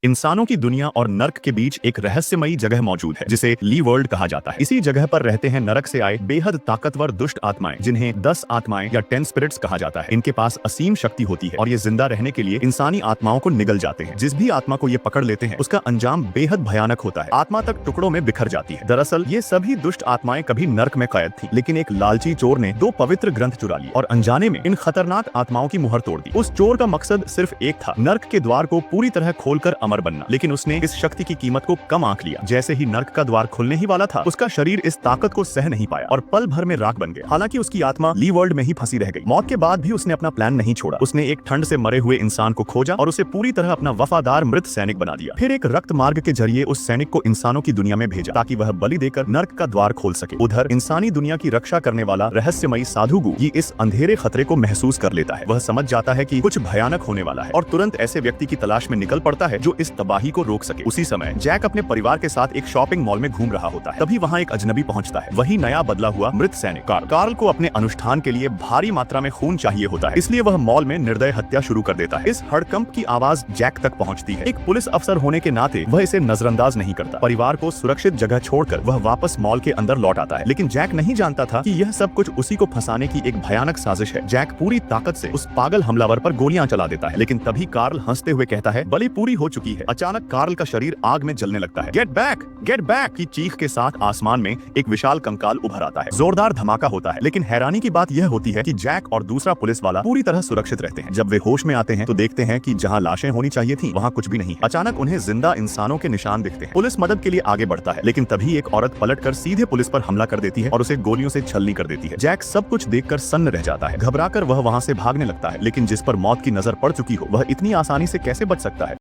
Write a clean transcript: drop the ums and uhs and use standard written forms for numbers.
इंसानों की दुनिया और नर्क के बीच एक रहस्यमयी जगह मौजूद है जिसे ली वर्ल्ड कहा जाता है। इसी जगह पर रहते हैं नरक से आए बेहद ताकतवर दुष्ट आत्माएं, जिन्हें 10 आत्माएं या 10 स्पिरिट्स कहा जाता है। इनके पास असीम शक्ति होती है और ये जिंदा रहने के लिए इंसानी आत्माओं को निगल जाते हैं। जिस भी आत्मा को ये पकड़ लेते हैं उसका अंजाम बेहद भयानक होता है। आत्मा तक टुकड़ों में बिखर जाती है। दरअसल ये सभी दुष्ट आत्माएं कभी नर्क में कैद थी, लेकिन एक लालची चोर ने 2 पवित्र ग्रंथ चुरा लिए और अनजाने में इन खतरनाक आत्माओं की मुहर तोड़ दी। उस चोर का मकसद सिर्फ एक था, नर्क के द्वार को पूरी तरह खोलकर अमर बनना। लेकिन उसने इस शक्ति की कीमत को कम आंक लिया। जैसे ही नर्क का द्वार खुलने ही वाला था, उसका शरीर इस ताकत को सह नहीं पाया और पल भर में राख बन गया। हालांकि उसकी आत्मा ली वर्ल्ड में ही फंसी रह गई। मौत के बाद भी उसने अपना प्लान नहीं छोड़ा। उसने एक ठंड से मरे हुए इंसान को खोजा और उसे पूरी तरह अपना वफादार मृत सैनिक बना दिया। फिर एक रक्त मार्ग के जरिए उस सैनिक को इंसानों की दुनिया में भेजा ताकि वह बलि देकर नर्क का द्वार खोल सके। उधर इंसानी दुनिया की रक्षा करने वाला रहस्यमयी साधु गु ये इस अंधेरे खतरे को महसूस कर लेता है। वह समझ जाता है कि कुछ भयानक होने वाला है और तुरंत ऐसे व्यक्ति की तलाश में निकल पड़ता है जो इस तबाही को रोक सके। उसी समय जैक अपने परिवार के साथ एक शॉपिंग मॉल में घूम रहा होता है। तभी वहाँ एक अजनबी पहुँचता है, वही नया बदला हुआ मृत सैनिक कार्ल। कार्ल को अपने अनुष्ठान के लिए भारी मात्रा में खून चाहिए होता है, इसलिए वह मॉल में निर्दय हत्या शुरू कर देता है। इस हड़कंप की आवाज जैक तक पहुँचती है। एक पुलिस अफसर होने के नाते वह इसे नजरअंदाज नहीं करता। परिवार को सुरक्षित जगह छोड़कर वह वापस मॉल के अंदर लौट आता है। लेकिन जैक नहीं जानता था कि यह सब कुछ उसी को फंसाने की एक भयानक साजिश है। जैक पूरी ताकत से उस पागल हमलावर पर गोलियां चला देता है, लेकिन तभी कार्ल हंसते हुए कहता है, बलि पूरी हो चुकी है। अचानक कार्ल का शरीर आग में जलने लगता है। गेट बैक की चीख के साथ आसमान में एक विशाल कंकाल उभर आता है। जोरदार धमाका होता है, लेकिन हैरानी की बात यह होती है कि जैक और दूसरा पुलिस वाला पूरी तरह सुरक्षित रहते हैं। जब वे होश में आते हैं तो देखते हैं कि जहां लाशें होनी चाहिए थी वहां कुछ भी नहीं है। अचानक उन्हें जिंदा इंसानों के निशान दिखते हैं। पुलिस मदद के लिए आगे बढ़ता है, लेकिन तभी एक औरत पलटकर सीधे पुलिस पर हमला कर देती है और उसे गोलियों से छलनी कर देती है। जैक सब कुछ देखकर सन्न रह जाता है। घबराकर वह वहां से भागने लगता है, लेकिन जिस पर मौत की नजर पड़ चुकी हो वह इतनी आसानी से कैसे बच सकता है।